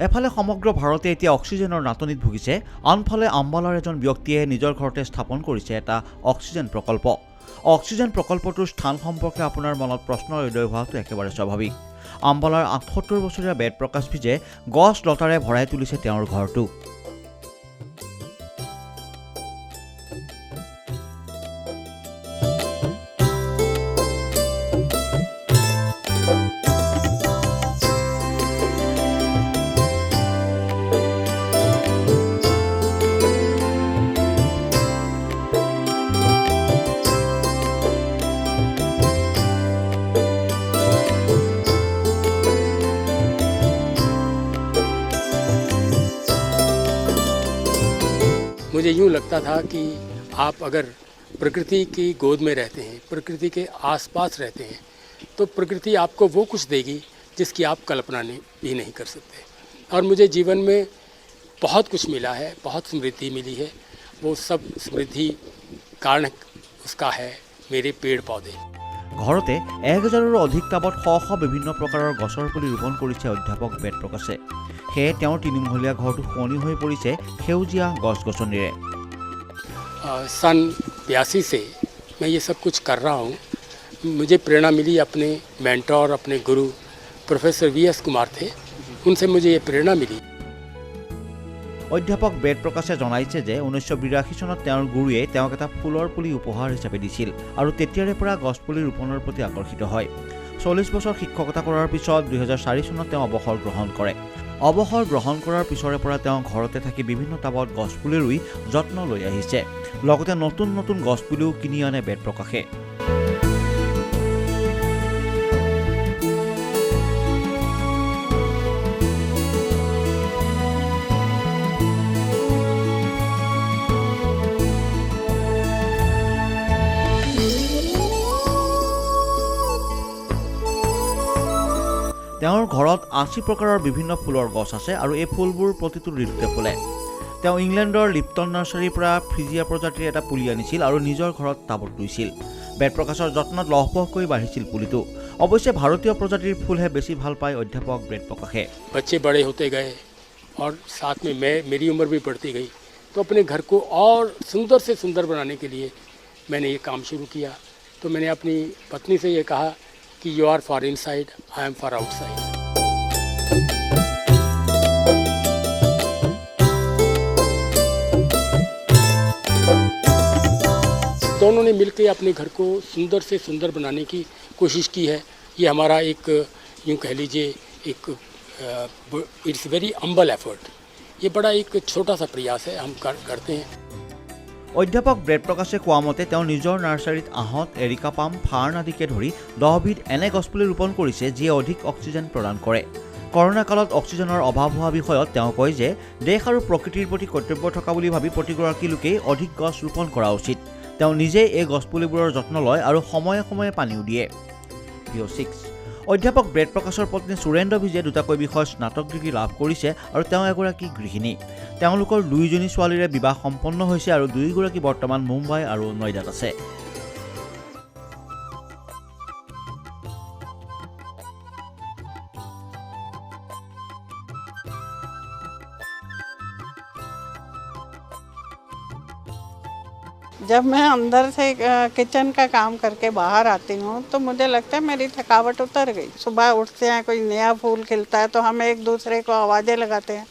এফালে সমগ্ৰ ভাৰতে এতিয়া অক্সিজেনৰ নাটনিত ভুগিছে, আনফালে আম্বালাৰ এজন ব্যক্তিয়ে নিজৰ ঘৰতে স্থাপন কৰিছে এটা অক্সিজেন প্ৰকল্প। অক্সিজেন প্ৰকল্পটোৰ স্থান সম্পৰ্কে আপোনাৰ মনত প্ৰশ্নৰ উদয় হোৱাটো একেবাৰে স্বাভাৱিক। আম্বালাৰ ৭৮ বছৰীয়া বেদ প্ৰকাশ ভিজে গছ লতাৰে ভৰাই তুলিছে তেওঁৰ ঘৰটো। मुझे यूँ लगता था कि आप अगर प्रकृति की गोद में रहते हैं, प्रकृति के आसपास रहते हैं, तो प्रकृति आपको वो कुछ देगी जिसकी आप कल्पना भी नहीं कर सकते। और मुझे जीवन में बहुत कुछ मिला है, बहुत समृद्धि मिली है। वो सब समृद्धि कारण उसका है मेरे पेड़ पौधे। ঘৰতে ১,০০০ৰো অধিক টাবত শ বিভিন্ন প্ৰকাৰৰ গছৰ পুলি ৰোপণ কৰিছে অধ্যাপক বেদ প্ৰকাশে। সেয়ে তেওঁৰ তিনিমহলীয়া ঘৰটো শুৱনি হৈ পৰিছে সেউজীয়া গছ-গছনিৰে। सन 82 से मैं ये सब कुछ कर रहा हूँ। मुझे प्रेरणा मिली अपने मेंटोर, अपने गुरु प्रोफेसर VS कुमार थे, उनसे मुझे ये प्रेरणा मिली। অধ্যাপক বেদ প্ৰকাশে জনাইছে যে 1982 চনত তেওঁৰ গুৰুৱে তেওঁক এটা ফুলৰ পুলি উপহাৰ হিচাপে দিছিল আৰু তেতিয়াৰে পৰা গছপুলি ৰোপণৰ প্ৰতি আকৰ্ষিত হয়। 40 বছৰ শিক্ষকতা কৰাৰ পিছত 2004 চনত তেওঁ অৱসৰ গ্ৰহণ কৰে। অৱসৰ গ্ৰহণ কৰাৰ পিছৰে পৰা তেওঁ ঘৰতে থাকি বিভিন্ন টাবত গছপুলি ৰুই যত্ন লৈ আহিছে। লগতে নতুন নতুন গছপুলিও কিনি আনে বেদ প্ৰকাশে। তেওঁৰ ঘৰত ৮০ প্ৰকাৰৰ বিভিন্ন ফুলৰ গছ আছে আৰু এই ফুলবোৰ প্ৰতিটো ঋতুতে ফুলে। তেওঁ ইংলেণ্ডৰ লিপটন নাৰ্চাৰীৰ পৰা ফ্ৰিজিয়া প্ৰজাতিৰ এটা পুলি আনিছিল আৰু নিজৰ ঘৰত টাবত ৰুইছিল। বেদ প্ৰকাশৰ যত্নত লহপহকৈ বাঢ়িছিল পুলিটো। অৱশ্যে ভাৰতীয় প্ৰজাতিৰ ফুলহে বেছি ভাল পায় অধ্যাপক বেদ প্ৰকাশে। बच्चे बड़े होते गए और साथ में मेरी उम्र भी बढ़ती गई, तो अपने घर को और सुंदर से सुंदर बनाने के लिए मैंने ये काम शुरू किया। तो मैंने अपनी पत्नी से ये कहा कि you are for inside, I am for outside. दोनों ने मिलकर अपने घर को सुंदर से सुंदर बनाने की कोशिश की है। ये हमारा एक यूँ कह लीजिए एक इट्स वेरी हम्बल एफर्ट। ये बड़ा एक छोटा सा प्रयास है, हम करते हैं। অধ্যাপক বেদ প্ৰকাশে কোৱা মতে তেওঁ নিজৰ নাৰ্চাৰীত আহঁত, এৰিকা পাম, ফাৰ্ণ আদিকে ধৰি 10 বিধ এনে গছপুলি ৰোপণ কৰিছে যিয়ে অধিক অক্সিজেন প্ৰদান কৰে। কৰোনা কালত অক্সিজেনৰ অভাৱ হোৱা বিষয়ত তেওঁ কয় যে দেশ আৰু প্ৰকৃতিৰ প্ৰতি কৰ্তব্য থকা বুলি ভাবি প্ৰতিগৰাকী লোকেই অধিক গছ ৰোপণ কৰা উচিত। তেওঁ নিজেই এই গছপুলিবোৰৰ যত্ন লয় আৰু সময়ে সময়ে পানীও দিয়ে। VO6 অধ্যাপক বেদ প্ৰকাশৰ পত্নী সুৰেন্দ্ৰ ভিজে দুটাকৈ বিষয়ত স্নাতক ডিগ্ৰী লাভ কৰিছে আৰু তেওঁ এগৰাকী গৃহিণী। তেওঁলোকৰ 2জনী ছোৱালীৰে বিবাহ সম্পন্ন হৈছে আৰু 2গৰাকী বৰ্তমান মুম্বাই আৰু নয়ডাত আছে। जब मैं अंदर से किचन का काम करके बाहर आती हूँ तो मुझे लगता है मेरी थकावट उतर गई। सुबह उठते हैं, कोई नया फूल खिलता है तो हम एक दूसरे को आवाज़ें लगाते हैं,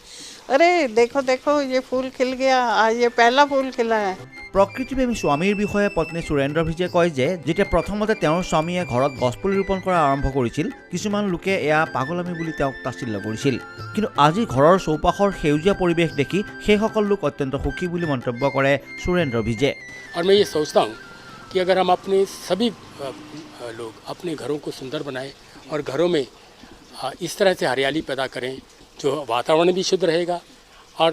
अरे देखो देखो ये फूल खिल गया, आज ये पहला फूल खिला है। প্ৰকৃতিপ্ৰেমী স্বামীৰ বিষয়ে পত্নী সুৰেন্দ্ৰ ভিজে কয় যে যেতিয়া প্ৰথমতে তেওঁৰ স্বামীয়ে ঘৰত গছপুলি ৰোপণ কৰা আৰম্ভ কৰিছিল, কিছুমান লোকে এয়া পাগলামী বুলি তেওঁক তাচ্ছিল্য কৰিছিল। কিন্তু আজি ঘৰৰ চৌপাশৰ সেউজীয়া পৰিৱেশ দেখি সেইসকল লোক অত্যন্ত সুখী বুলি মন্তব্য কৰে সুৰেন্দ্ৰ ভিজে। और मैं ये सोचता हूँ कि अगर हम अपने सभी लोग अपने घरों को सुंदर बनाएं और घरों में इस तरह से हरियाली पैदा करें जो वातावरण भी शुद्ध रहेगा और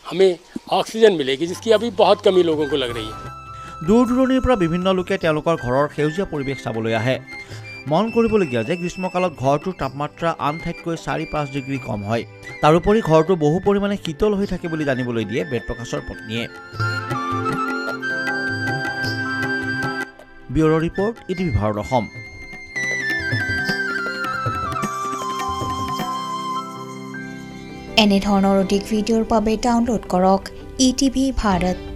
हमें ऑक्सीजन मिलेगी, जिसकी अभी बहुत कमी लोगों को लग रही है। দূৰ দূৰণিৰ পৰা বিভিন্ন লোকে তেওঁলোকৰ ঘৰৰ সেউজীয়া পৰিৱেশ চাবলৈ আহে। মন কৰিবলগীয়া যে গ্ৰীষ্মকালত ঘৰটোৰ তাপমাত্ৰা আন ঠাইতকৈ 4-5 ডিগ্ৰী কম হয়। তাৰোপৰি ঘৰটো বহু পৰিমাণে শীতল হৈ থাকে বুলি জানিবলৈ দিয়ে বেদপ্ৰকাশৰ পত্নীয়ে। Bureau' report, ETV Bharat Assam. এনে ধৰণৰ অধিক ভিডিঅ'ৰ বাবে ডাউনলোড কৰক ইটিভি ভাৰত।